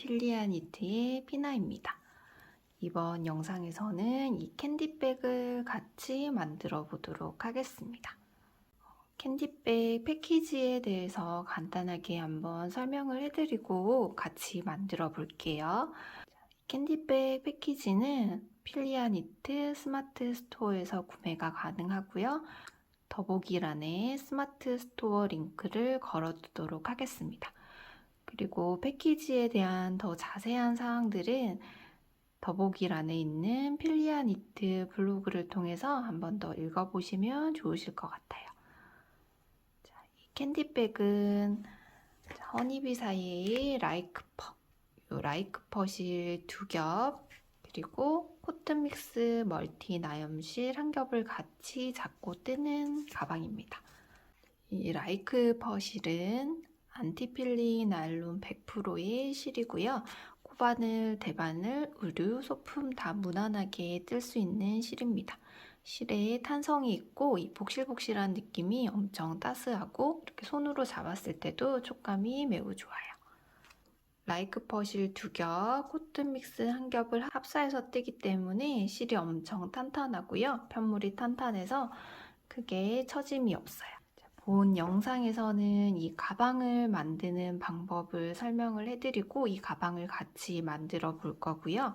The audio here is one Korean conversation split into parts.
필리아 니트의 피나입니다. 이번 영상에서는 이 캔디백을 같이 만들어 보도록 하겠습니다. 캔디백 패키지에 대해서 간단하게 한번 설명을 해드리고 같이 만들어 볼게요. 캔디백 패키지는 필리아 니트 스마트 스토어에서 구매가 가능하고요. 더보기란에 스마트 스토어 링크를 걸어두도록 하겠습니다. 그리고 패키지에 대한 더 자세한 사항들은 더보기란에 있는 필리아 니트 블로그를 통해서 한 번 더 읽어보시면 좋으실 것 같아요. 자, 이 캔디백은 허니비 사이의 라이크퍼, 라이크퍼실 2겹, 그리고 코튼 믹스 멀티 나염실 1겹을 같이 잡고 뜨는 가방입니다. 이 라이크퍼실은 안티필링 나일론 100%의 실이고요. 코바늘, 대바늘, 의류, 소품 다 무난하게 뜰 수 있는 실입니다. 실에 탄성이 있고 이 복실복실한 느낌이 엄청 따스하고 이렇게 손으로 잡았을 때도 촉감이 매우 좋아요. 라이크퍼실 2겹, 코튼 믹스 1겹을 합사해서 뜨기 때문에 실이 엄청 탄탄하고요. 편물이 탄탄해서 크게 처짐이 없어요. 본 영상에서는 이 가방을 만드는 방법을 설명을 해드리고 이 가방을 같이 만들어 볼 거고요.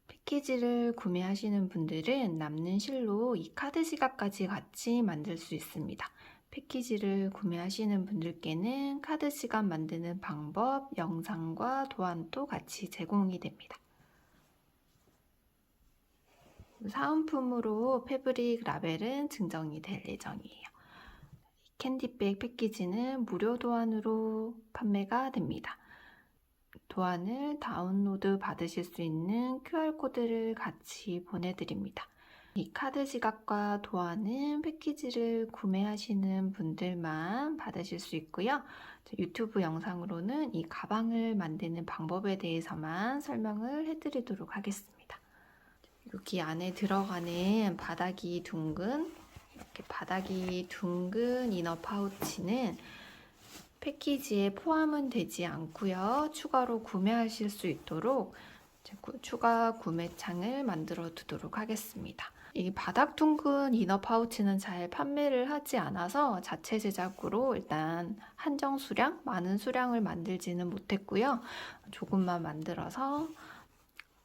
패키지를 구매하시는 분들은 남는 실로 이 카드 지갑까지 같이 만들 수 있습니다. 패키지를 구매하시는 분들께는 카드 지갑 만드는 방법, 영상과 도안도 같이 제공이 됩니다. 사은품으로 패브릭 라벨은 증정이 될 예정이에요. 캔디백 패키지는 무료 도안으로 판매가 됩니다. 도안을 다운로드 받으실 수 있는 QR코드를 같이 보내드립니다. 이 카드 지갑과 도안은 패키지를 구매하시는 분들만 받으실 수 있고요. 유튜브 영상으로는 이 가방을 만드는 방법에 대해서만 설명을 해드리도록 하겠습니다. 여기 안에 들어가는 바닥이 둥근 이렇게 바닥이 둥근 이너 파우치는 패키지에 포함은 되지 않고요. 추가로 구매하실 수 있도록 추가 구매창을 만들어 두도록 하겠습니다. 이 바닥 둥근 이너 파우치는 잘 판매를 하지 않아서 자체 제작으로 일단 한정 수량, 많은 수량을 만들지는 못했고요. 조금만 만들어서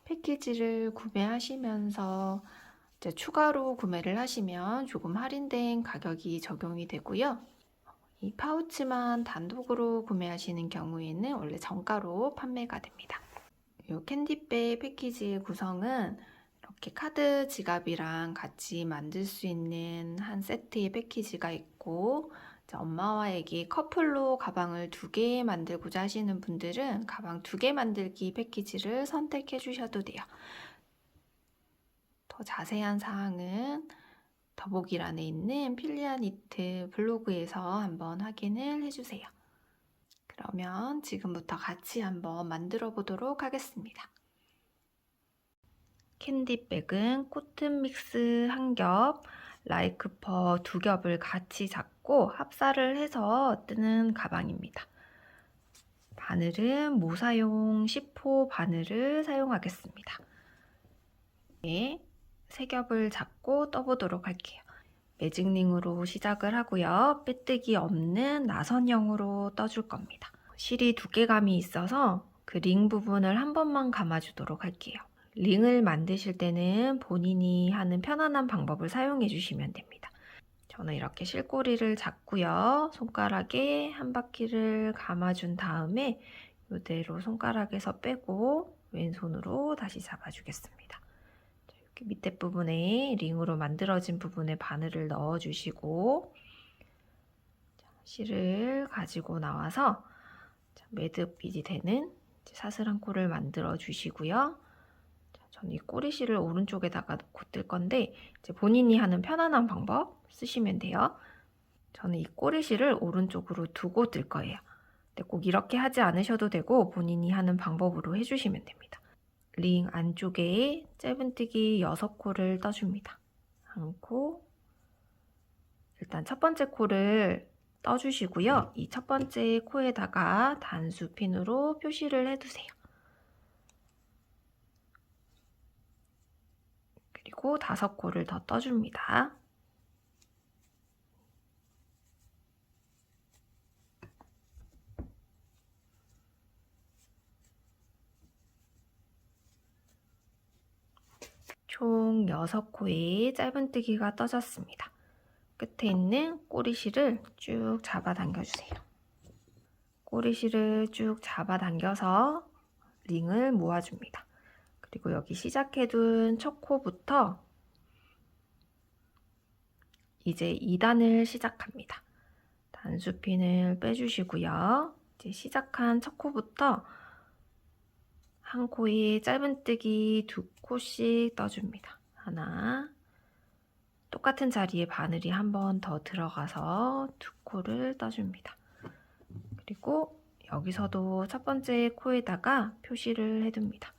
패키지를 구매하시면서 이제 추가로 구매를 하시면 조금 할인된 가격이 적용이 되고요. 이 파우치만 단독으로 구매하시는 경우에는 원래 정가로 판매가 됩니다. 이 캔디백 패키지의 구성은 이렇게 카드 지갑이랑 같이 만들 수 있는 한 세트의 패키지가 있고 엄마와 아기 커플로 가방을 2개 만들고자 하시는 분들은 가방 2개 만들기 패키지를 선택해 주셔도 돼요. 더 자세한 사항은 더보기란에 있는 필리아 니트 블로그에서 한번 확인을 해주세요. 그러면 지금부터 같이 한번 만들어 보도록 하겠습니다. 캔디백은 코튼 믹스 1겹, 라이크퍼 2겹을 같이 잡고 합사를 해서 뜨는 가방입니다. 바늘은 무사용 10호 바늘을 사용하겠습니다. 네, 3겹을 잡고 떠보도록 할게요. 매직링으로 시작을 하고요. 빼뜨기 없는 나선형으로 떠줄 겁니다. 실이 두께감이 있어서 그 링 부분을 한 번만 감아주도록 할게요. 링을 만드실 때는 본인이 하는 편안한 방법을 사용해 주시면 됩니다. 저는 이렇게 실꼬리를 잡고요. 손가락에 한 바퀴를 감아준 다음에 이대로 손가락에서 빼고 왼손으로 다시 잡아주겠습니다. 이렇게 밑에 부분에 링으로 만들어진 부분에 바늘을 넣어주시고 실을 가지고 나와서 매듭빗이 되는 사슬한 코를 만들어 주시고요. 저는 이 꼬리실을 오른쪽에다가 놓고 뜰 건데 이제 본인이 하는 편안한 방법 쓰시면 돼요. 저는 이 꼬리실을 오른쪽으로 두고 뜰 거예요. 근데 꼭 이렇게 하지 않으셔도 되고 본인이 하는 방법으로 해주시면 됩니다. 링 안쪽에 짧은뜨기 6코를 떠줍니다. 한 코, 일단 첫 번째 코를 떠주시고요. 이 첫 번째 코에다가 단수 핀으로 표시를 해두세요. 그리고 5코를 더 떠줍니다. 총 6코의 짧은뜨기가 떠졌습니다. 끝에 있는 꼬리실을 쭉 잡아당겨주세요. 꼬리실을 쭉 잡아당겨서 링을 모아줍니다. 그리고 여기 시작해둔 첫 코부터 이제 2단을 시작합니다. 단수핀을 빼주시고요. 이제 시작한 첫 코부터 한 코에 짧은뜨기 2코씩 떠줍니다. 하나, 똑같은 자리에 바늘이 한 번 더 들어가서 2코를 떠줍니다. 그리고 여기서도 첫 번째 코에다가 표시를 해둡니다.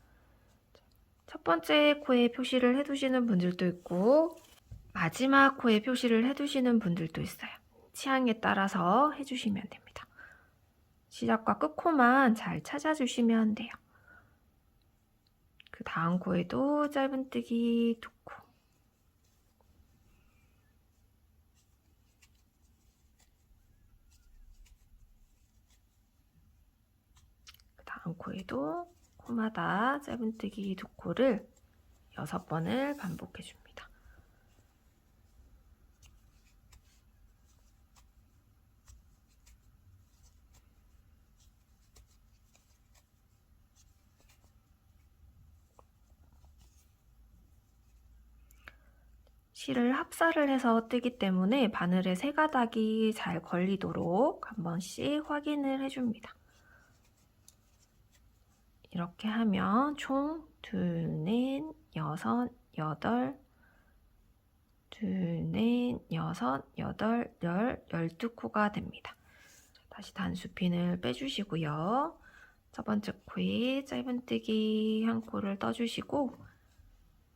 첫 번째 코에 표시를 해두시는 분들도 있고 마지막 코에 표시를 해두시는 분들도 있어요. 취향에 따라서 해주시면 됩니다. 시작과 끝코만 잘 찾아주시면 돼요. 그 다음 코에도 짧은뜨기 2코, 그 다음 코에도 코마다 짧은뜨기 2코를 6번을 반복해 줍니다. 실을 합사를 해서 뜨기 때문에 바늘에 세 가닥이 잘 걸리도록 한 번씩 확인을 해줍니다. 이렇게 하면 총 2, 4, 6, 8, 2, 4, 6, 8, 10, 12코가 됩니다. 다시 단수핀을 빼주시고요. 첫 번째 코에 짧은뜨기 1코를 떠주시고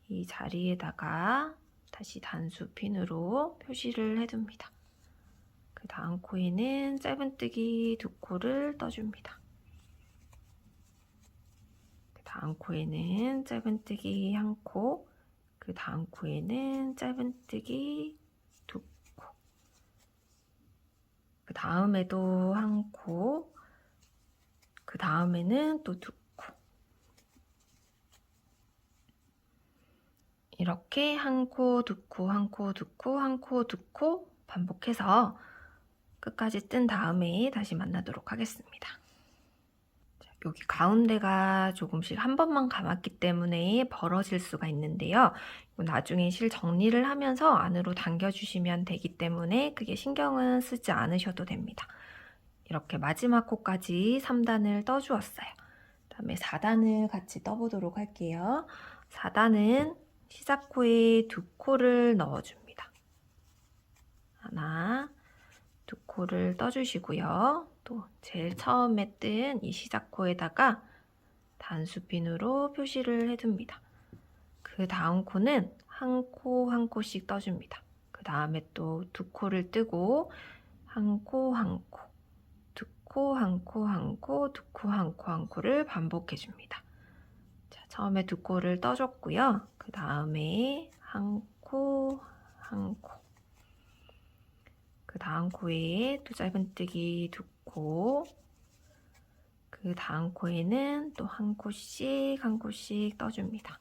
이 자리에다가 다시 단수핀으로 표시를 해둡니다. 그 다음 코에는 짧은뜨기 2코를 떠줍니다. 그 다음 코에는 짧은뜨기 1코, 그 다음 코에는 짧은뜨기 2코, 그 다음에도 1코, 그 다음에는 또 2코. 이렇게 1코, 2코, 1코, 2코, 1코, 2코 반복해서 끝까지 뜬 다음에 다시 만나도록 하겠습니다. 여기 가운데가 조금씩 한 번만 감았기 때문에 벌어질 수가 있는데요. 나중에 실 정리를 하면서 안으로 당겨주시면 되기 때문에 그게 신경은 쓰지 않으셔도 됩니다. 이렇게 마지막 코까지 3단을 떠주었어요. 다음에 4단을 같이 떠보도록 할게요. 4단은 시작 코에 2코를 넣어줍니다. 하나, 2코를 떠주시고요. 또 제일 처음에 뜬 이 시작 코에다가 단수핀으로 표시를 해둡니다. 그 다음 코는 1코, 1코씩 떠줍니다. 그 다음에 또 2코를 뜨고 1코, 1코, 2코, 1코, 1코, 2코, 1코, 1코를 반복해줍니다. 처음에 2코를 떠줬고요. 그 다음에 1코, 1코, 그 다음 코에 또 짧은뜨기 2코, 그 다음 코에는 또 1코씩 1코씩 떠줍니다.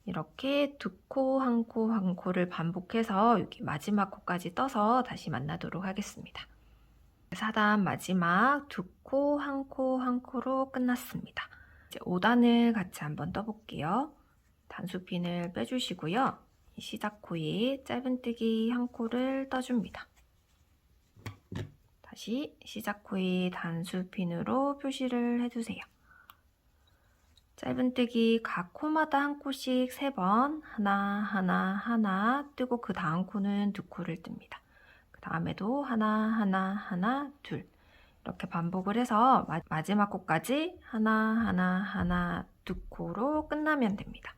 이렇게 2코, 1코, 1코를 반복해서 여기 마지막 코까지 떠서 다시 만나도록 하겠습니다. 4단 마지막 2코, 1코, 1코로 끝났습니다. 이제 5단을 같이 한번 떠볼게요. 단수핀을 빼주시고요. 시작 코에 짧은뜨기 1코를 떠줍니다. 다시 시작 코에 단수핀으로 표시를 해주세요. 짧은뜨기 각 코마다 1코씩 3번 하나 하나 하나 뜨고 그 다음 코는 2코를 뜹니다. 그 다음에도 하나 하나 하나 둘 이렇게 반복을 해서 마지막 코까지 하나 하나 하나 2코로 끝나면 됩니다.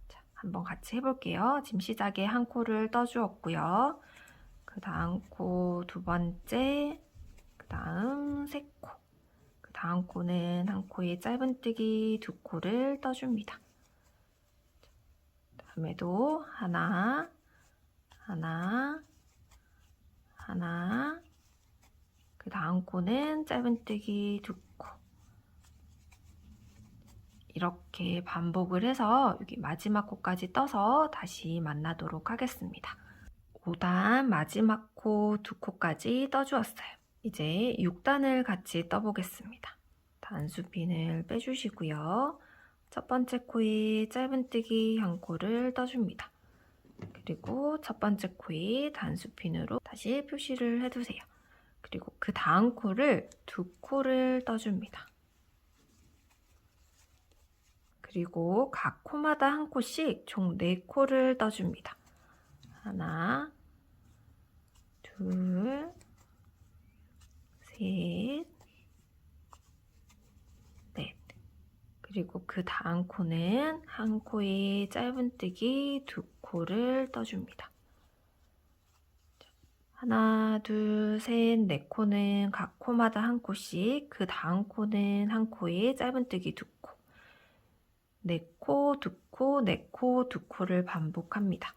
자, 한번 같이 해볼게요. 지금 시작에 1코를 떠주었고요. 그 다음 코 2번째, 그 다음 3코, 그 다음 코는 1코에 짧은뜨기 2코를 떠줍니다. 다음에도 하나, 하나, 하나, 그 다음 코는 짧은뜨기 2코. 이렇게 반복을 해서 여기 마지막 코까지 떠서 다시 만나도록 하겠습니다. 5단 마지막 코 2코까지 떠주었어요. 이제 6단을 같이 떠보겠습니다. 단수핀을 빼주시고요. 첫 번째 코에 짧은뜨기 1코를 떠줍니다. 그리고 첫 번째 코에 단수핀으로 다시 표시를 해두세요. 그리고 그 다음 코를 2코를 떠줍니다. 그리고 각 코마다 한 코씩 총 4코를 떠줍니다. 하나, 둘, 셋, 넷. 그리고 그 다음 코는 한 코에 짧은뜨기 2코를 떠줍니다. 하나, 둘, 셋, 4코는 각 코마다 한 코씩, 그 다음 코는 한 코에 짧은뜨기 2코. 4코, 2코, 4코, 2코를 반복합니다.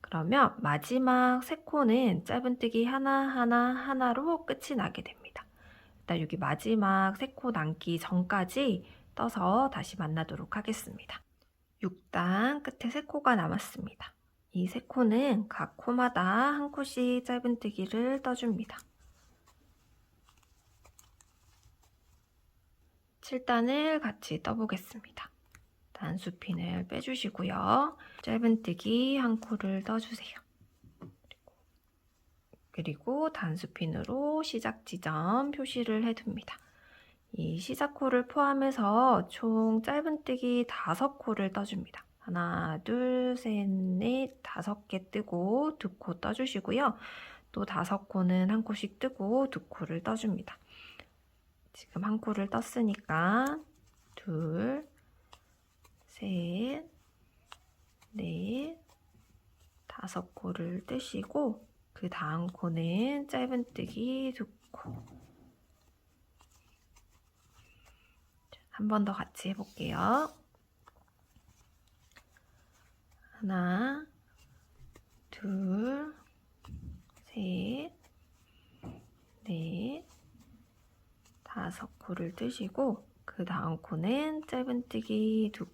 그러면 마지막 3코는 짧은뜨기 하나로 끝이 나게 됩니다. 일단 여기 마지막 3코 남기 전까지 떠서 다시 만나도록 하겠습니다. 6단 끝에 3코가 남았습니다. 이 3코는 각 코마다 한 코씩 짧은뜨기를 떠줍니다. 7단을 같이 떠보겠습니다. 단수핀을 빼주시고요. 짧은뜨기 1코를 떠주세요. 그리고 단수핀으로 시작 지점 표시를 해둡니다. 이 시작코를 포함해서 총 짧은뜨기 5코를 떠줍니다. 하나, 둘, 셋, 넷, 5개 뜨고 2코 떠주시고요. 또 5코는 한 코씩 뜨고 2코를 떠줍니다. 지금 1코를 떴으니까 둘, 셋, 넷, 5코를 뜨시고 그 다음 코는 짧은뜨기 2코. 한 번 더 같이 해볼게요. 하나, 둘, 셋, 넷, 5코를 뜨시고 그 다음 코는 짧은뜨기 2코.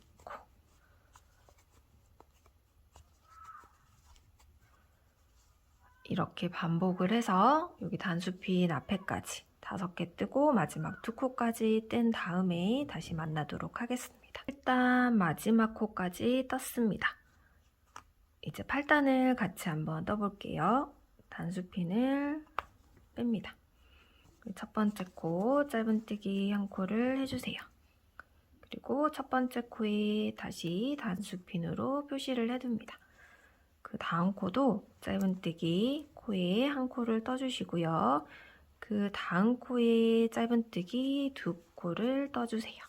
이렇게 반복을 해서 여기 단수핀 앞에까지 5개 뜨고 마지막 2코까지 뜬 다음에 다시 만나도록 하겠습니다. 일단 마지막 코까지 떴습니다. 이제 8단을 같이 한번 떠볼게요. 단수핀을 뺍니다. 첫 번째 코 짧은뜨기 1코를 해주세요. 그리고 첫 번째 코에 다시 단수핀으로 표시를 해둡니다. 그 다음 코도 짧은뜨기 코에 1코를 떠주시고요. 그 다음 코에 짧은뜨기 2코를 떠주세요.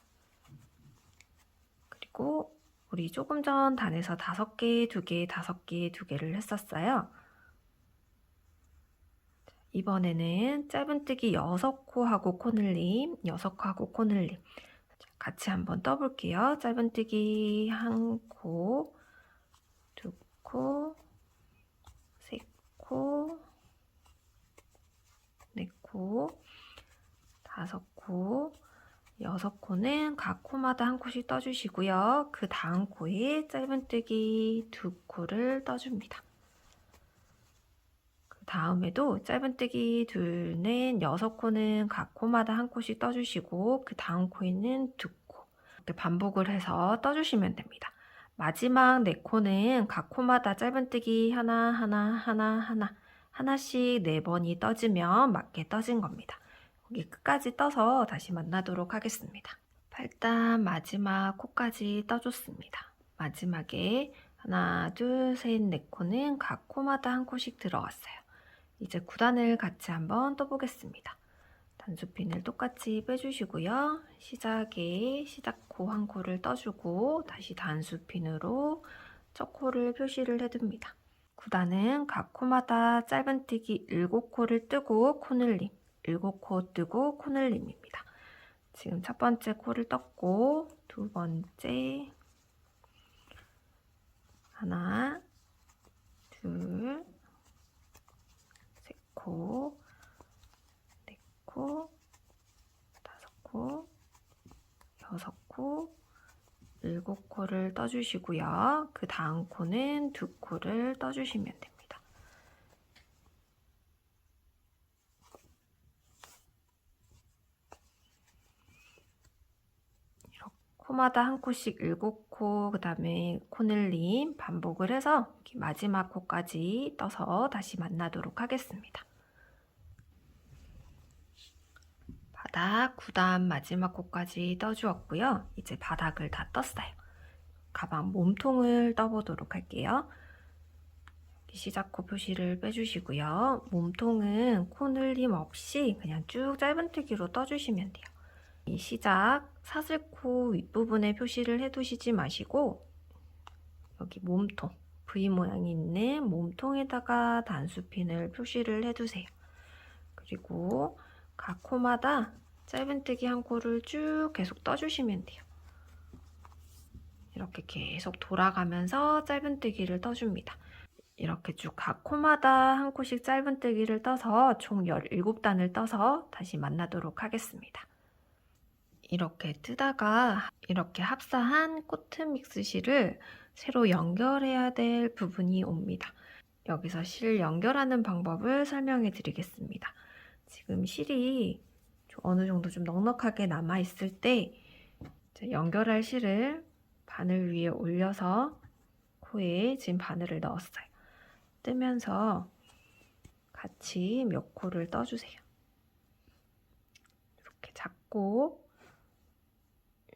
그리고 우리 조금 전 단에서 5개, 2개, 5개, 2개를 했었어요. 이번에는 짧은뜨기 6코하고 코늘림, 6코하고 코늘림 같이 한번 떠볼게요. 짧은뜨기 1코, 2코, 3코, 4코, 5코, 6코는 각 코마다 한 코씩 떠주시고요. 그 다음 코에 짧은뜨기 2코를 떠줍니다. 그 다음에도 짧은뜨기 둘, 넷, 6코는 각 코마다 한 코씩 떠주시고 그 다음 코에는 2코 이렇게 반복을 해서 떠주시면 됩니다. 마지막 4코는 각 코마다 짧은뜨기 하나씩 4번이 떠지면 맞게 떠진 겁니다. 여기 끝까지 떠서 다시 만나도록 하겠습니다. 8단 마지막 코까지 떠줬습니다. 마지막에 하나, 둘, 셋, 4코는 각 코마다 한 코씩 들어갔어요. 이제 9단을 같이 한번 떠보겠습니다. 단수핀을 똑같이 빼주시고요. 시작에 시작코 1코를 떠주고 다시 단수핀으로 첫 코를 표시를 해둡니다. 9단은 각 코마다 짧은뜨기 7코를 뜨고 코늘림, 7코 뜨고 코늘림입니다. 지금 첫 번째 코를 떴고 두 번째, 하나, 둘, 셋 코, 네 코, 다섯 코, 여섯 코, 일곱 코를 떠주시고요. 그 다음 코는 두 코를 떠주시면 됩니다. 코마다 한 코씩 7코, 그 다음에 코늘림 반복을 해서 마지막 코까지 떠서 다시 만나도록 하겠습니다. 바닥 9단 마지막 코까지 떠주었고요. 이제 바닥을 다 떴어요. 가방 몸통을 떠보도록 할게요. 시작코 표시를 빼주시고요. 몸통은 코늘림 없이 그냥 쭉 짧은뜨기로 떠주시면 돼요. 이 시작 사슬코 윗부분에 표시를 해두시지 마시고 여기 몸통, V 모양이 있는 몸통에다가 단수핀을 표시를 해두세요. 그리고 각 코마다 짧은뜨기 한 코를 쭉 계속 떠주시면 돼요. 이렇게 계속 돌아가면서 짧은뜨기를 떠줍니다. 이렇게 쭉 각 코마다 한 코씩 짧은뜨기를 떠서 총 17단을 떠서 다시 만나도록 하겠습니다. 이렇게 뜨다가 이렇게 합사한 코튼 믹스실을 새로 연결해야 될 부분이 옵니다. 여기서 실 연결하는 방법을 설명해 드리겠습니다. 지금 실이 어느 정도 좀 넉넉하게 남아 있을 때 연결할 실을 바늘 위에 올려서 코에 지금 바늘을 넣었어요. 뜨면서 같이 몇 코를 떠주세요.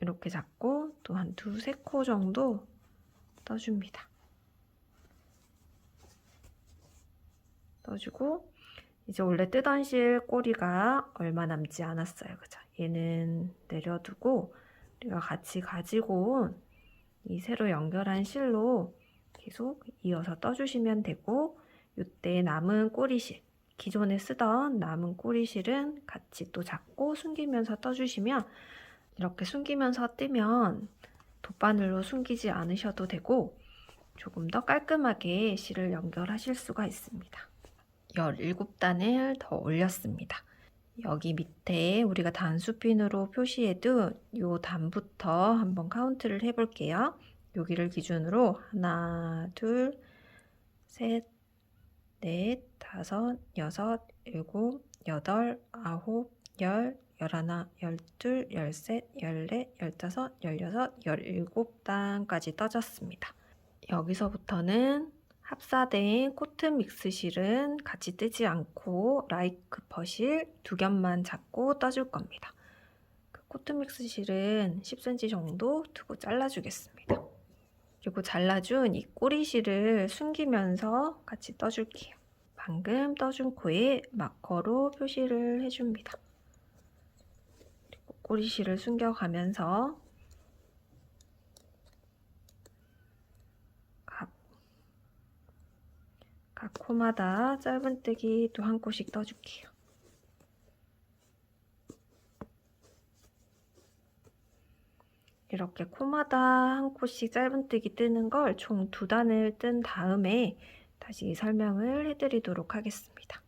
이렇게 잡고 또 한 두세 코 정도 떠줍니다. 떠주고 이제 원래 뜨던 실 꼬리가 얼마 남지 않았어요. 그죠? 얘는 내려두고 우리가 같이 가지고 온 이 새로 연결한 실로 계속 이어서 떠주시면 되고 이때 남은 꼬리실, 기존에 쓰던 남은 꼬리실은 같이 또 잡고 숨기면서 떠주시면 이렇게 숨기면서 뜨면 돗바늘로 숨기지 않으셔도 되고 조금 더 깔끔하게 실을 연결하실 수가 있습니다. 17단을 더 올렸습니다. 여기 밑에 우리가 단수핀으로 표시해둔 이 단부터 한번 카운트를 해볼게요. 여기를 기준으로 하나, 둘, 셋, 넷, 다섯, 여섯, 일곱, 여덟, 아홉, 열, 열하나, 열둘, 열셋, 열넷, 열다섯, 열여섯, 17단까지 떠졌습니다. 여기서부터는 합사된 코튼 믹스실은 같이 뜨지 않고 라이크 퍼실 2겹만 잡고 떠줄 겁니다. 그 코튼 믹스실은 10cm 정도 두고 잘라주겠습니다. 그리고 잘라준 이 꼬리실을 숨기면서 같이 떠줄게요. 방금 떠준 코에 마커로 표시를 해줍니다. 그리고 꼬리실을 숨겨가면서 각 코마다 짧은뜨기 또 한 코씩 떠줄게요. 이렇게 코마다 한 코씩 짧은뜨기 뜨는 걸 총 2단을 뜬 다음에 다시 설명을 해드리도록 하겠습니다.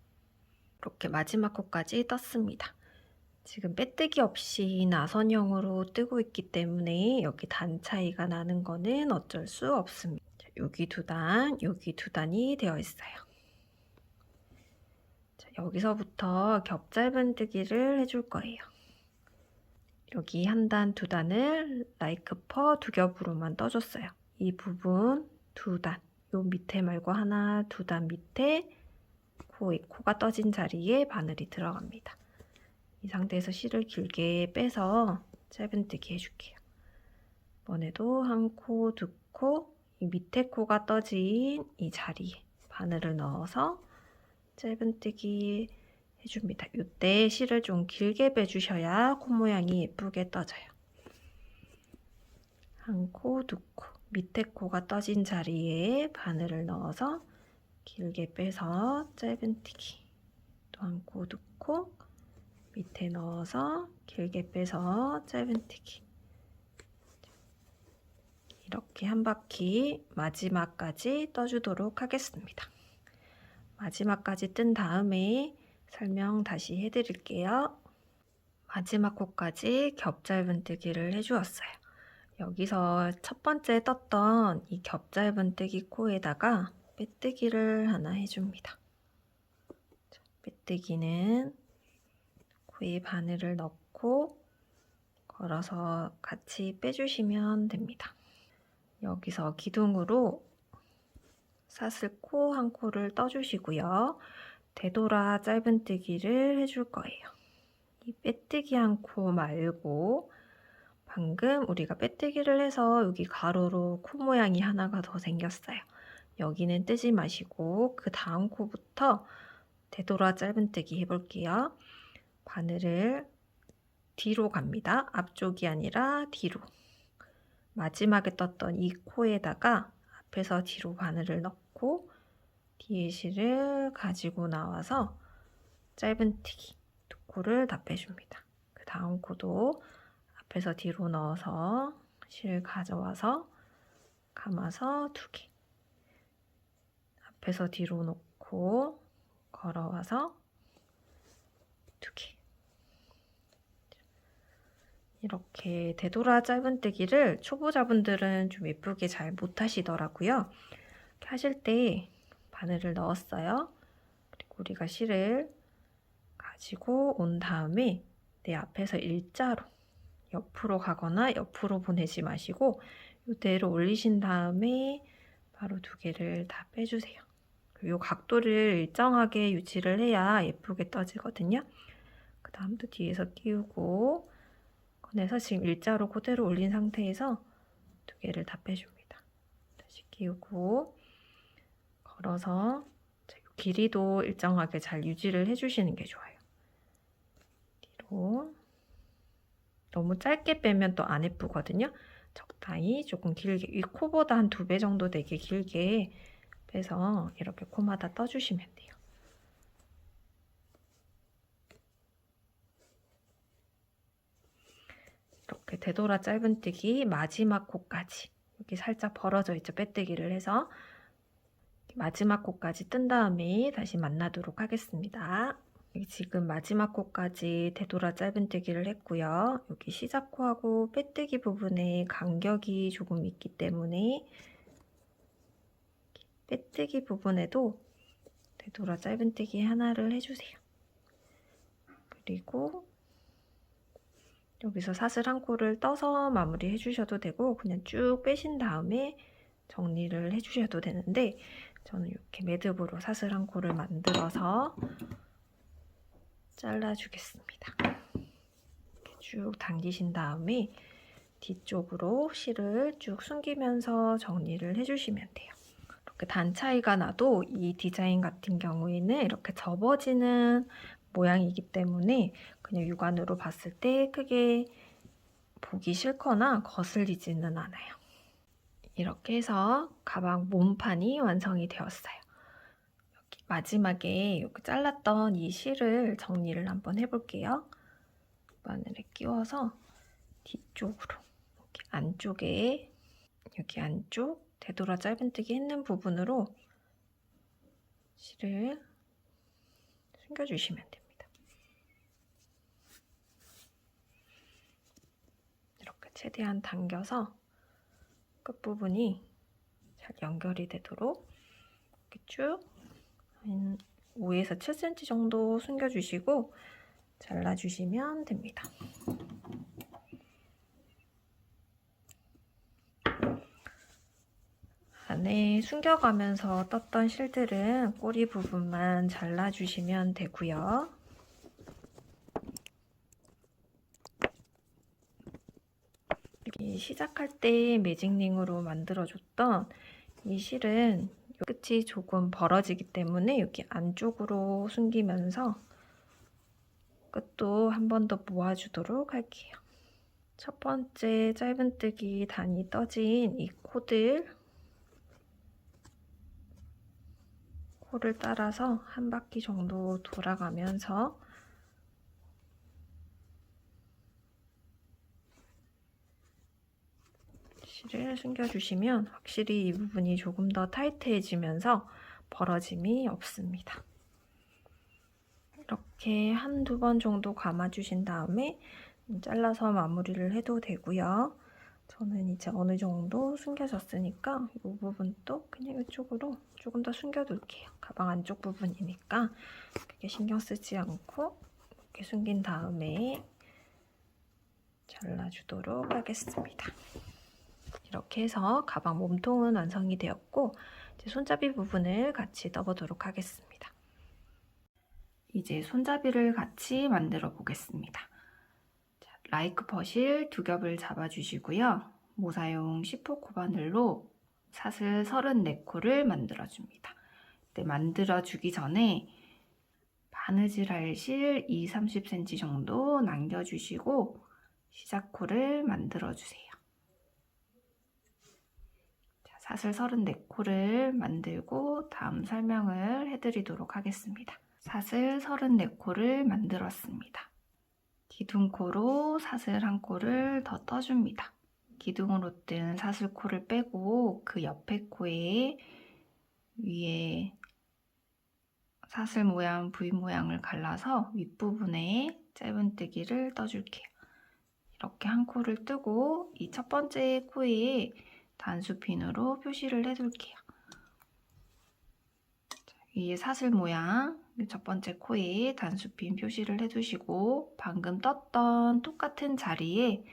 이렇게 마지막 코까지 떴습니다. 지금 빼뜨기 없이 나선형으로 뜨고 있기 때문에 여기 단 차이가 나는 거는 어쩔 수 없습니다. 여기 2단, 여기 2단이 되어 있어요. 자, 여기서부터 겹 짧은뜨기를 해줄 거예요. 여기 한 단, 2단을 라이크 퍼 2겹으로만 떠줬어요. 이 부분 2단, 요 밑에 말고 하나, 2단 밑에 코가 떠진 자리에 바늘이 들어갑니다. 이 상태에서 실을 길게 빼서 짧은뜨기 해줄게요. 이번에도 한 코, 두 코, 이 밑에 코가 떠진 이 자리에 바늘을 넣어서 짧은뜨기 해줍니다. 이때 실을 좀 길게 빼주셔야 코 모양이 예쁘게 떠져요. 한 코, 두 코, 밑에 코가 떠진 자리에 바늘을 넣어서 길게 빼서 짧은뜨기. 또 한 코, 두 코, 밑에 넣어서 길게 빼서 짧은뜨기. 이렇게 한 바퀴 마지막까지 떠주도록 하겠습니다. 마지막까지 뜬 다음에 설명 다시 해드릴게요. 마지막 코까지 겹짧은뜨기를 해주었어요. 여기서 첫 번째 떴던 이 겹짧은뜨기 코에다가 빼뜨기를 하나 해줍니다. 빼뜨기는 코에 바늘을 넣고 걸어서 같이 빼주시면 됩니다. 여기서 기둥으로 사슬 코 한 코를 떠주시고요. 되돌아 짧은뜨기를 해줄 거예요. 이 빼뜨기 한 코 말고 방금 우리가 빼뜨기를 해서 여기 가로로 코 모양이 하나가 더 생겼어요. 여기는 뜨지 마시고 그 다음 코부터 되돌아 짧은뜨기 해볼게요. 바늘을 뒤로 갑니다. 앞쪽이 아니라 뒤로. 마지막에 떴던 이 코에다가 앞에서 뒤로 바늘을 넣고 뒤에 실을 가지고 나와서 짧은뜨기 두 코를 다 빼줍니다. 그 다음 코도 앞에서 뒤로 넣어서 실 가져와서 감아서 두 개. 앞에서 뒤로 놓고 걸어와서 두 개. 이렇게 되돌아 짧은뜨기를 초보자분들은 좀 예쁘게 잘 못하시더라고요. 이렇게 하실 때 바늘을 넣었어요. 그리고 우리가 실을 가지고 온 다음에 내 앞에서 일자로 옆으로 가거나 옆으로 보내지 마시고 이대로 올리신 다음에 바로 두 개를 다 빼주세요. 이 각도를 일정하게 유지를 해야 예쁘게 떠지거든요. 그 다음도 뒤에서 끼우고 꺼내서 지금 일자로 그대로 올린 상태에서 두 개를 다 빼줍니다. 다시 끼우고 걸어서 길이도 일정하게 잘 유지를 해주시는 게 좋아요. 뒤로 너무 짧게 빼면 또 안 예쁘거든요. 적당히 조금 길게, 이 코보다 한 2배 정도 되게 길게 빼서 이렇게 코마다 떠주시면 돼요. 이렇게 되돌아 짧은뜨기 마지막 코까지 여기 살짝 벌어져 있죠. 빼뜨기를 해서 마지막 코까지 뜬 다음에 다시 만나도록 하겠습니다. 여기 지금 마지막 코까지 되돌아 짧은뜨기를 했고요. 여기 시작 코하고 빼뜨기 부분에 간격이 조금 있기 때문에 빼뜨기 부분에도 되돌아 짧은뜨기 하나를 해주세요. 그리고 여기서 사슬 한 코를 떠서 마무리 해주셔도 되고 그냥 쭉 빼신 다음에 정리를 해주셔도 되는데 저는 이렇게 매듭으로 사슬 한 코를 만들어서 잘라주겠습니다. 이렇게 쭉 당기신 다음에 뒤쪽으로 실을 쭉 숨기면서 정리를 해주시면 돼요. 이렇게 단 차이가 나도 이 디자인 같은 경우에는 이렇게 접어지는 모양이기 때문에 그냥 육안으로 봤을 때 크게 보기 싫거나 거슬리지는 않아요. 이렇게 해서 가방 몸판이 완성이 되었어요. 여기 마지막에 이렇게 잘랐던 이 실을 정리를 한번 해볼게요. 바늘에 끼워서 뒤쪽으로 여기 안쪽에 여기 안쪽 되돌아 짧은뜨기 했는 부분으로 실을 숨겨주시면 됩니다. 이렇게 최대한 당겨서 끝부분이 잘 연결이 되도록 이렇게 쭉 한 5에서 7cm 정도 숨겨주시고 잘라주시면 됩니다. 안에 숨겨가면서 떴던 실들은 꼬리 부분만 잘라주시면 되고요. 시작할 때 매직링으로 만들어줬던 이 실은 끝이 조금 벌어지기 때문에 여기 안쪽으로 숨기면서 끝도 한 번 더 모아주도록 할게요. 첫 번째 짧은뜨기 단이 떠진 이 코를 따라서 한 바퀴 정도 돌아가면서 표시를 숨겨주시면 확실히 이 부분이 조금 더 타이트해지면서 벌어짐이 없습니다. 이렇게 한두 번 정도 감아주신 다음에 잘라서 마무리를 해도 되고요. 저는 이제 어느 정도 숨겨졌으니까 이 부분도 그냥 이쪽으로 조금 더 숨겨둘게요. 가방 안쪽 부분이니까 그렇게 신경 쓰지 않고 이렇게 숨긴 다음에 잘라주도록 하겠습니다. 이렇게 해서 가방 몸통은 완성이 되었고 이제 손잡이 부분을 같이 떠보도록 하겠습니다. 이제 손잡이를 같이 만들어 보겠습니다. 라이크 퍼실 2겹을 잡아주시고요. 모사용 10호 코바늘로 사슬 34코를 만들어줍니다. 만들어주기 전에 바느질할 실 20-30cm 정도 남겨주시고 시작코를 만들어주세요. 사슬 34코를 만들고 다음 설명을 해드리도록 하겠습니다. 사슬 34코를 만들었습니다. 기둥코로 사슬 1코를 더 떠줍니다. 기둥으로 뜬 사슬코를 빼고 그 옆에 코에 위에 사슬 모양, V 모양을 갈라서 윗부분에 짧은뜨기를 떠줄게요. 이렇게 한 코를 뜨고 이 첫 번째 코에 단수핀으로 표시를 해둘게요. 위에 사슬 모양 첫 번째 코에 단수핀 표시를 해두시고 방금 떴던 똑같은 자리에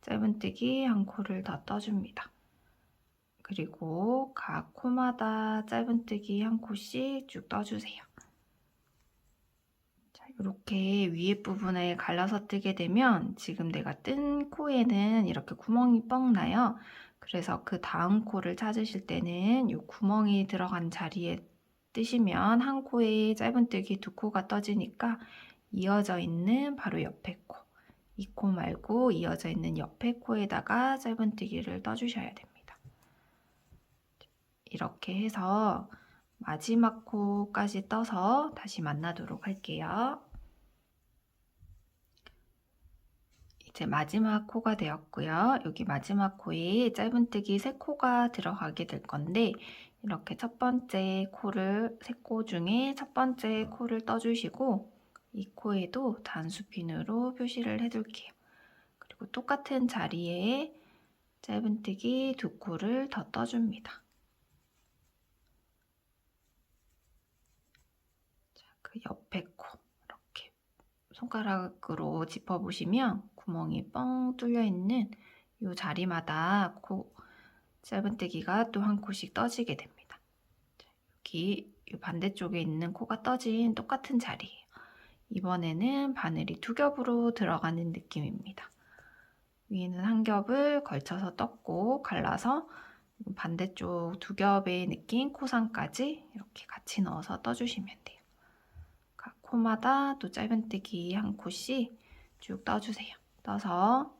짧은뜨기 한 코를 더 떠줍니다. 그리고 각 코마다 짧은뜨기 한 코씩 쭉 떠주세요. 자, 이렇게 위에 부분을 갈라서 뜨게 되면 지금 내가 뜬 코에는 이렇게 구멍이 뻥 나요. 그래서 그 다음 코를 찾으실 때는 이 구멍이 들어간 자리에 뜨시면 한 코에 짧은뜨기 2코가 떠지니까 이어져 있는 바로 옆에 코, 이 코 말고 이어져 있는 옆에 코에다가 짧은뜨기를 떠주셔야 됩니다. 이렇게 해서 마지막 코까지 떠서 다시 만나도록 할게요. 이제 마지막 코가 되었고요. 여기 마지막 코에 짧은뜨기 3코가 들어가게 될 건데 이렇게 첫 번째 코를 3코 중에 첫 번째 코를 떠주시고 이 코에도 단수핀으로 표시를 해둘게요. 그리고 똑같은 자리에 짧은뜨기 2코를 더 떠줍니다. 자, 그 옆에 코 이렇게 손가락으로 짚어보시면 구멍이 뻥 뚫려 있는 이 자리마다 코 짧은뜨기가 또 한 코씩 떠지게 됩니다. 자, 여기 이 반대쪽에 있는 코가 떠진 똑같은 자리예요. 이번에는 바늘이 2겹으로 들어가는 느낌입니다. 위에는 한 겹을 걸쳐서 떴고 갈라서 반대쪽 2겹의 느낌 코상까지 이렇게 같이 넣어서 떠주시면 돼요. 각 코마다 또 짧은뜨기 한 코씩 쭉 떠주세요. 떠서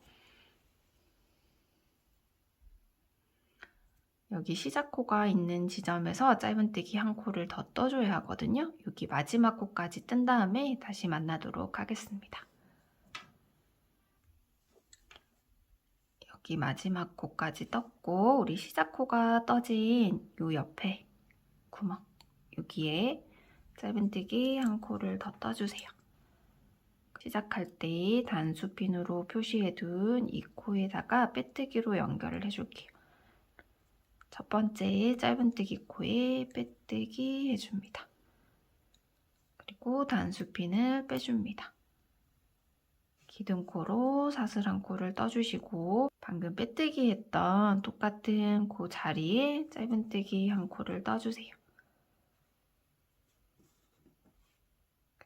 여기 시작코가 있는 지점에서 짧은뜨기 한 코를 더 떠줘야 하거든요. 여기 마지막 코까지 뜬 다음에 다시 만나도록 하겠습니다. 여기 마지막 코까지 떴고 우리 시작코가 떠진 요 옆에 구멍 여기에 짧은뜨기 한 코를 더 떠주세요. 시작할 때 단수핀으로 표시해둔 이 코에다가 빼뜨기로 연결을 해줄게요. 첫 번째 짧은뜨기 코에 빼뜨기 해줍니다. 그리고 단수핀을 빼줍니다. 기둥코로 사슬 한 코를 떠주시고 방금 빼뜨기 했던 똑같은 그 자리에 짧은뜨기 한 코를 떠주세요.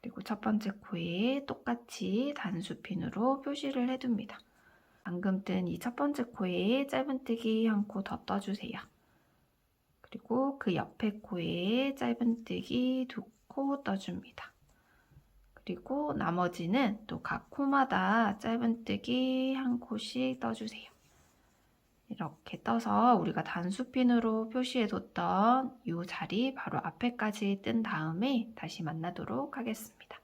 그리고 첫 번째 코에 똑같이 단수핀으로 표시를 해둡니다. 방금 뜬 이 첫 번째 코에 짧은뜨기 한 코 더 떠주세요. 그리고 그 옆에 코에 짧은뜨기 2코 떠줍니다. 그리고 나머지는 또 각 코마다 짧은뜨기 한 코씩 떠주세요. 이렇게 떠서 우리가 단수핀으로 표시해뒀던 이 자리 바로 앞에까지 뜬 다음에 다시 만나도록 하겠습니다.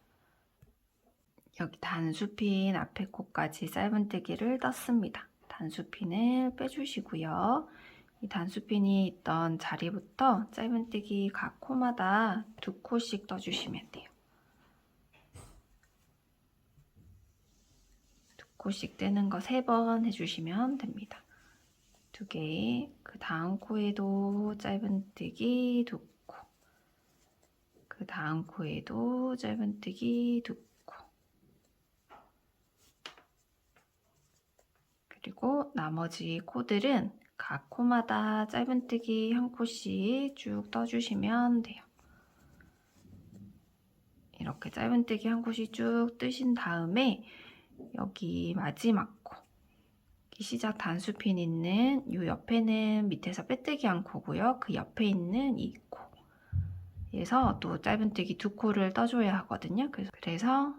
여기 단수핀 앞에 코까지 짧은뜨기를 떴습니다. 단수핀을 빼주시고요. 이 단수핀이 있던 자리부터 짧은뜨기 각 코마다 2코씩 떠주시면 돼요. 2코씩 뜨는 거 3번 해주시면 됩니다. 2개, 그 다음 코에도 짧은뜨기 2코, 그 다음 코에도 짧은뜨기 2코, 그리고 나머지 코들은 각 코마다 짧은뜨기 1코씩 쭉 떠주시면 돼요. 이렇게 짧은뜨기 1코씩 쭉 뜨신 다음에 여기 마지막 코, 시작 단수핀 있는 이 옆에는 밑에서 빼뜨기 1코고요. 그 옆에 있는 이 코, 그래서 또 짧은뜨기 2코를 떠줘야 하거든요. 그래서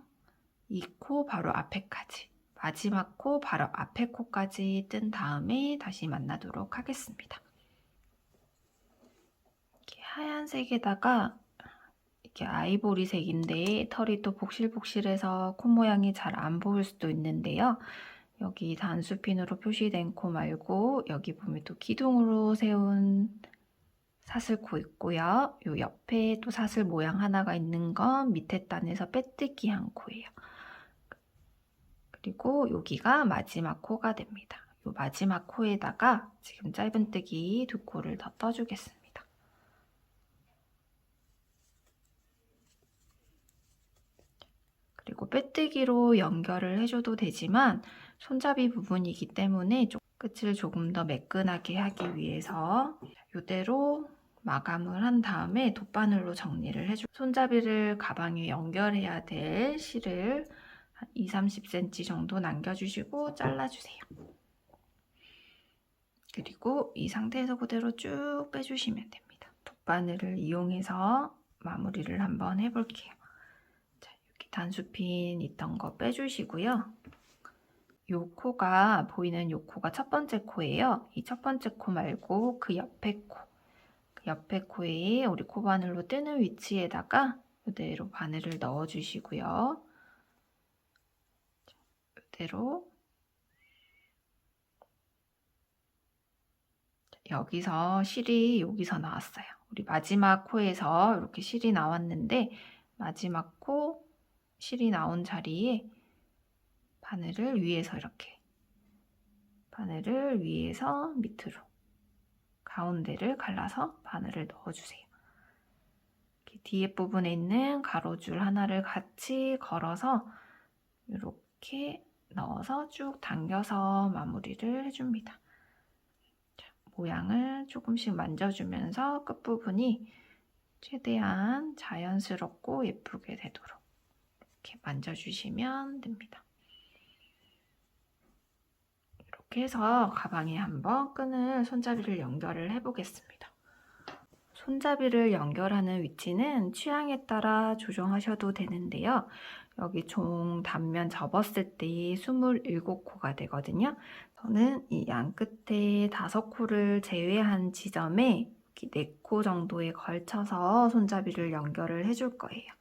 이 코 바로 앞에까지, 마지막 코 바로 앞에 코까지 뜬 다음에 다시 만나도록 하겠습니다. 이렇게 하얀색에다가 이렇게 아이보리색인데 털이 또 복실복실해서 코 모양이 잘 안 보일 수도 있는데요. 여기 단수핀으로 표시된 코 말고 여기 보면 또 기둥으로 세운 사슬코 있고요. 요 옆에 또 사슬 모양 하나가 있는 건 밑에 단에서 빼뜨기 1코예요. 그리고 여기가 마지막 코가 됩니다. 요 마지막 코에다가 지금 짧은뜨기 2코를 더 떠주겠습니다. 그리고 빼뜨기로 연결을 해줘도 되지만 손잡이 부분이기 때문에 끝을 조금 더 매끈하게 하기 위해서 이대로 마감을 한 다음에 돗바늘로 정리를 해줘. 손잡이를 가방에 연결해야 될 실을 한 20-30cm 정도 남겨주시고 잘라주세요. 그리고 이 상태에서 그대로 쭉 빼주시면 됩니다. 돗바늘을 이용해서 마무리를 한번 해볼게요. 자, 여기 단수핀 있던 거 빼주시고요. 요 코가 보이는 요 코가 첫 번째 코예요. 이 첫 번째 코 말고 그 옆에 코, 그 옆에 코에 우리 코바늘로 뜨는 위치에다가 이대로 바늘을 넣어주시고요. 이대로 여기서 실이 여기서 나왔어요. 우리 마지막 코에서 이렇게 실이 나왔는데 마지막 코 실이 나온 자리에 바늘을 위에서 이렇게 바늘을 위에서 밑으로 가운데를 갈라서 바늘을 넣어주세요. 이렇게 뒤에 부분에 있는 가로줄 하나를 같이 걸어서 이렇게 넣어서 쭉 당겨서 마무리를 해줍니다. 자, 모양을 조금씩 만져주면서 끝부분이 최대한 자연스럽고 예쁘게 되도록 이렇게 만져주시면 됩니다. 이렇게 해서 가방에 한번 끈을 손잡이를 연결을 해보겠습니다. 손잡이를 연결하는 위치는 취향에 따라 조정하셔도 되는데요. 여기 총 단면 접었을 때 27코가 되거든요. 저는 이 양 끝에 5코를 제외한 지점에 4코 정도에 걸쳐서 손잡이를 연결을 해줄 거예요.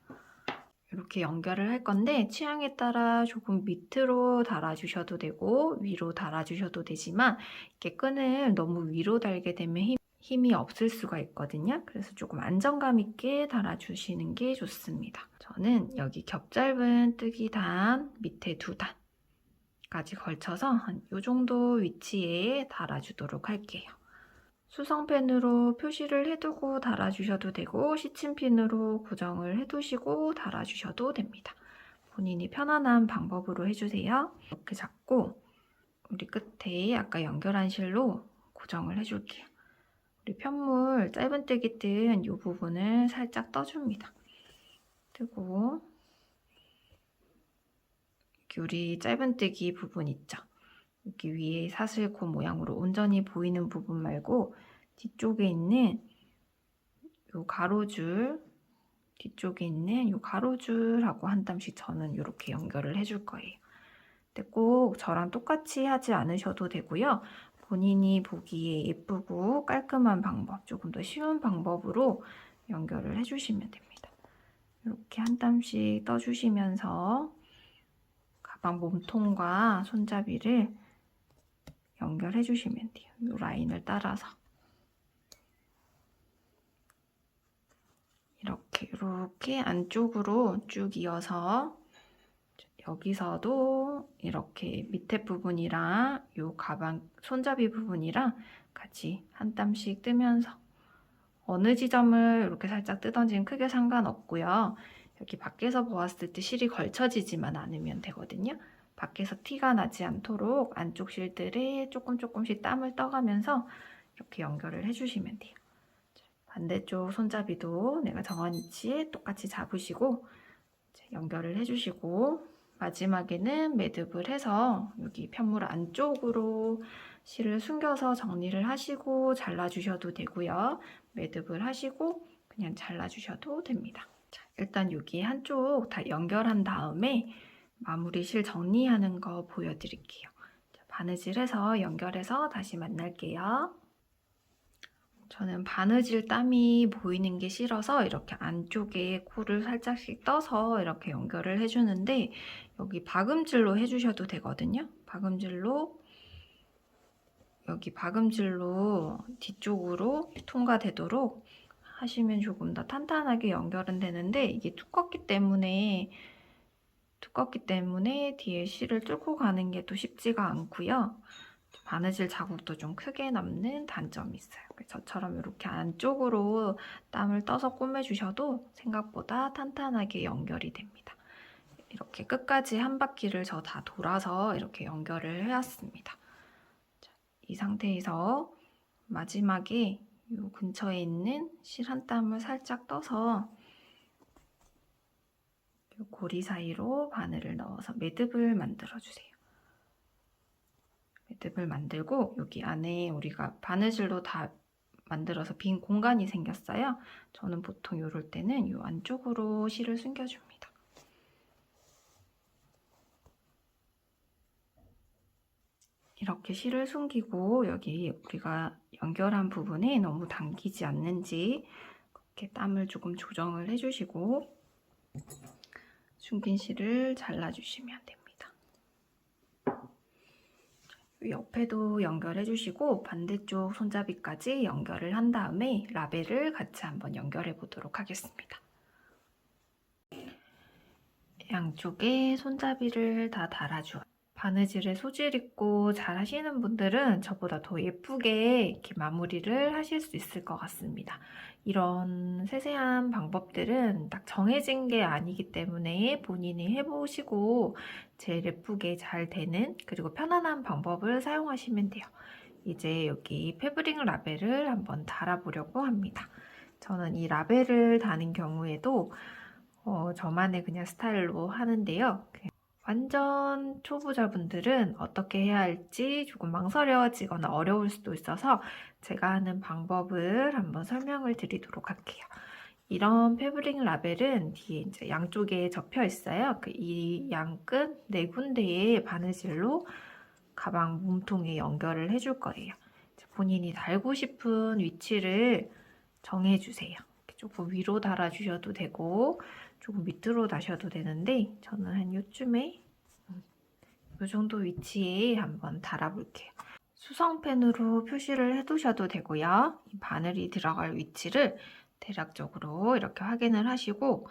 이렇게 연결을 할 건데 취향에 따라 조금 밑으로 달아주셔도 되고 위로 달아주셔도 되지만 이렇게 끈을 너무 위로 달게 되면 힘이 없을 수가 있거든요. 그래서 조금 안정감 있게 달아주시는 게 좋습니다. 저는 여기 겹짧은 뜨기 단 밑에 2단까지 걸쳐서 한 이 정도 위치에 달아주도록 할게요. 수성펜으로 표시를 해두고 달아주셔도 되고 시침핀으로 고정을 해두시고 달아주셔도 됩니다. 본인이 편안한 방법으로 해주세요. 이렇게 잡고 우리 끝에 아까 연결한 실로 고정을 해줄게요. 우리 편물 짧은뜨기 뜬 이 부분을 살짝 떠줍니다. 뜨고 우리 짧은뜨기 부분 있죠? 여기 위에 사슬코 모양으로 온전히 보이는 부분 말고 뒤쪽에 있는 요 가로줄, 뒤쪽에 있는 요 가로줄하고 한 땀씩 저는 이렇게 연결을 해줄 거예요. 근데 꼭 저랑 똑같이 하지 않으셔도 되고요. 본인이 보기에 예쁘고 깔끔한 방법, 조금 더 쉬운 방법으로 연결을 해주시면 됩니다. 이렇게 한 땀씩 떠주시면서 가방 몸통과 손잡이를 연결해 주시면 돼요. 이 라인을 따라서 이렇게 안쪽으로 쭉 이어서 여기서도 이렇게 밑에 부분이랑 이 가방 손잡이 부분이랑 같이 한 땀씩 뜨면서 어느 지점을 이렇게 살짝 뜨던지는 크게 상관없고요. 여기 밖에서 보았을 때 실이 걸쳐지지만 않으면 되거든요. 밖에서 티가 나지 않도록 안쪽 실들에 조금씩 땀을 떠가면서 이렇게 연결을 해주시면 돼요. 반대쪽 손잡이도 내가 정한 위치에 똑같이 잡으시고 연결을 해주시고 마지막에는 매듭을 해서 여기 편물 안쪽으로 실을 숨겨서 정리를 하시고 잘라주셔도 되고요. 매듭을 하시고 그냥 잘라주셔도 됩니다. 자, 일단 여기 한쪽 다 연결한 다음에 마무리 실 정리하는 거 보여드릴게요. 자, 바느질해서 연결해서 다시 만날게요. 저는 바느질 땀이 보이는 게 싫어서 이렇게 안쪽에 코를 살짝씩 떠서 이렇게 연결을 해주는데 여기 박음질로 해주셔도 되거든요. 여기 박음질로 뒤쪽으로 통과되도록 하시면 조금 더 탄탄하게 연결은 되는데 이게 두껍기 때문에 뒤에 실을 뚫고 가는 게 또 쉽지가 않고요. 바느질 자국도 좀 크게 남는 단점이 있어요. 저처럼 이렇게 안쪽으로 땀을 떠서 꼬매주셔도 생각보다 탄탄하게 연결이 됩니다. 이렇게 끝까지 한 바퀴를 저 다 돌아서 이렇게 연결을 해왔습니다. 자, 이 상태에서 마지막에 이 근처에 있는 실 한 땀을 살짝 떠서 이 고리 사이로 바늘을 넣어서 매듭을 만들어주세요. 매듭을 만들고 여기 안에 우리가 바느질로 다 만들어서 빈 공간이 생겼어요. 저는 보통 이럴 때는 이 안쪽으로 실을 숨겨줍니다. 이렇게 실을 숨기고 여기 우리가 연결한 부분에 너무 당기지 않는지 이렇게 땀을 조금 조정을 해주시고 숨긴 실을 잘라주시면 됩니다. 옆에도 연결해 주시고 반대쪽 손잡이까지 연결을 한 다음에 라벨을 같이 한번 연결해 보도록 하겠습니다. 양쪽에 손잡이를 다 달아주어요. 바느질에 소질 있고 잘 하시는 분들은 저보다 더 예쁘게 이렇게 마무리를 하실 수 있을 것 같습니다. 이런 세세한 방법들은 딱 정해진 게 아니기 때문에 본인이 해보시고 제일 예쁘게 잘 되는 그리고 편안한 방법을 사용하시면 돼요. 이제 여기 패브릭 라벨을 한번 달아보려고 합니다. 저는 이 라벨을 다는 경우에도 저만의 그냥 스타일로 하는데요. 완전 초보자분들은 어떻게 해야 할지 조금 망설여지거나 어려울 수도 있어서 제가 하는 방법을 한번 설명을 드리도록 할게요. 이런 패브릭 라벨은 뒤에 이제 양쪽에 접혀 있어요. 이 양끝 4군데에 바느질로 가방 몸통에 연결을 해줄 거예요. 본인이 달고 싶은 위치를 정해주세요. 조금 위로 달아주셔도 되고 조금 밑으로 다셔도 되는데 저는 한 요쯤에 이 정도 위치에 한번 달아볼게요. 수성펜으로 표시를 해두셔도 되고요. 이 바늘이 들어갈 위치를 대략적으로 이렇게 확인을 하시고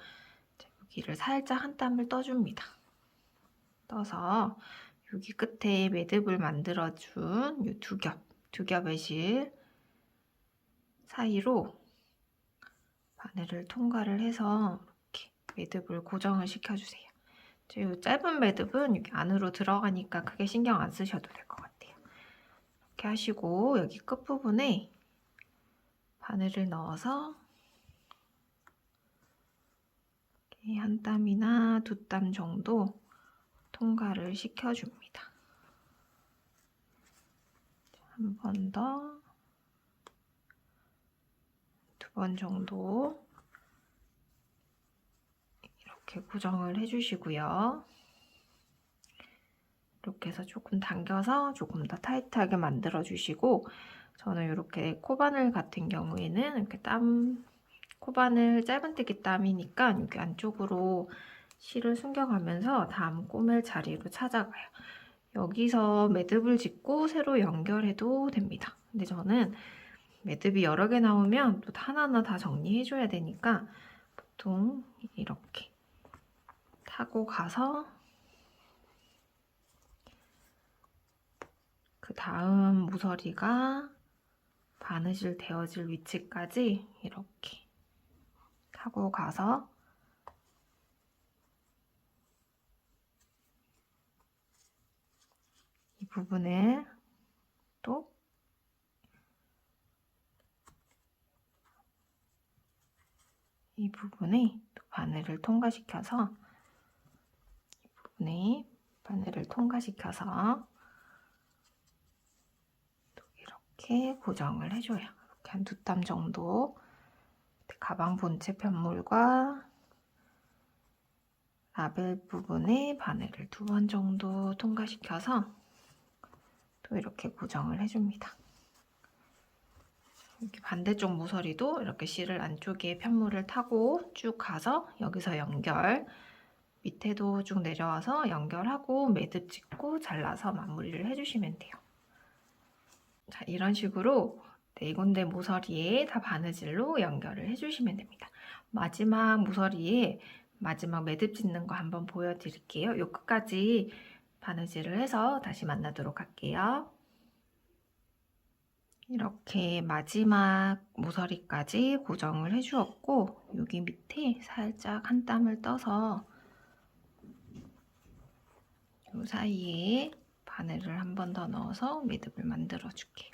여기를 살짝 한 땀을 떠줍니다. 떠서 여기 끝에 매듭을 만들어준 이 두 겹의 실 사이로 바늘을 통과를 해서 이렇게 매듭을 고정을 시켜주세요. 이 짧은 매듭은 여기 안으로 들어가니까 크게 신경 안 쓰셔도 될 것 같아요. 이렇게 하시고 여기 끝부분에 바늘을 넣어서 이렇게 한 땀이나 2땀 정도 통과를 시켜줍니다. 한 번 더, 2번 정도 이렇게 고정을 해주시고요. 이렇게 해서 조금 당겨서 조금 더 타이트하게 만들어주시고 저는 이렇게 코바늘 같은 경우에는 이렇게 코바늘 짧은뜨기 땀이니까 여기 안쪽으로 실을 숨겨가면서 다음 꼬맬 자리로 찾아가요. 여기서 매듭을 짓고 새로 연결해도 됩니다. 근데 저는 매듭이 여러 개 나오면 또 하나하나 다 정리해줘야 되니까 보통 이렇게 타고 가서 그 다음 모서리가 바느질 되어질 위치까지 이렇게 타고 가서 이 부분을 또 이 부분에 또 바늘을 통과시켜서 이 부분에 바늘을 통과시켜서 또 이렇게 고정을 해줘요. 이렇게 한 2땀 정도 가방 본체 편물과 라벨 부분에 바늘을 2번 정도 통과시켜서 또 이렇게 고정을 해줍니다. 이렇게 반대쪽 모서리도 이렇게 실을 안쪽에 편물을 타고 쭉 가서 여기서 연결, 밑에도 쭉 내려와서 연결하고 매듭 짓고 잘라서 마무리를 해주시면 돼요. 자, 이런 식으로 4군데 모서리에 다 바느질로 연결을 해주시면 됩니다. 마지막 모서리에 마지막 매듭 짓는 거 한번 보여드릴게요. 요 끝까지 바느질을 해서 다시 만나도록 할게요. 이렇게 마지막 모서리까지 고정을 해주었고 여기 밑에 살짝 한 땀을 떠서 이 사이에 바늘을 한 번 더 넣어서 매듭을 만들어 줄게요.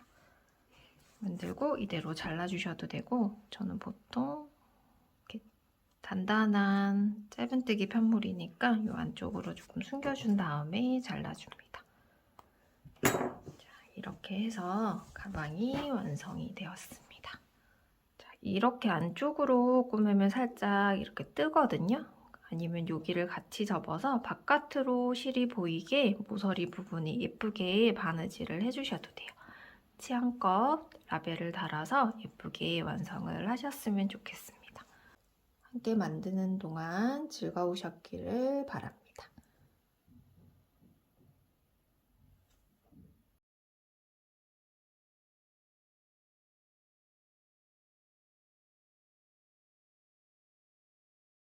만들고 이대로 잘라주셔도 되고 저는 보통 이렇게 단단한 짧은뜨기 편물이니까 이 안쪽으로 조금 숨겨준 다음에 잘라줍니다. 이렇게 해서 가방이 완성이 되었습니다. 자, 이렇게 안쪽으로 꾸미면 살짝 이렇게 뜨거든요. 아니면 여기를 같이 접어서 바깥으로 실이 보이게 모서리 부분이 예쁘게 바느질을 해주셔도 돼요. 취향껏 라벨을 달아서 예쁘게 완성을 하셨으면 좋겠습니다. 함께 만드는 동안 즐거우셨기를 바랍니다.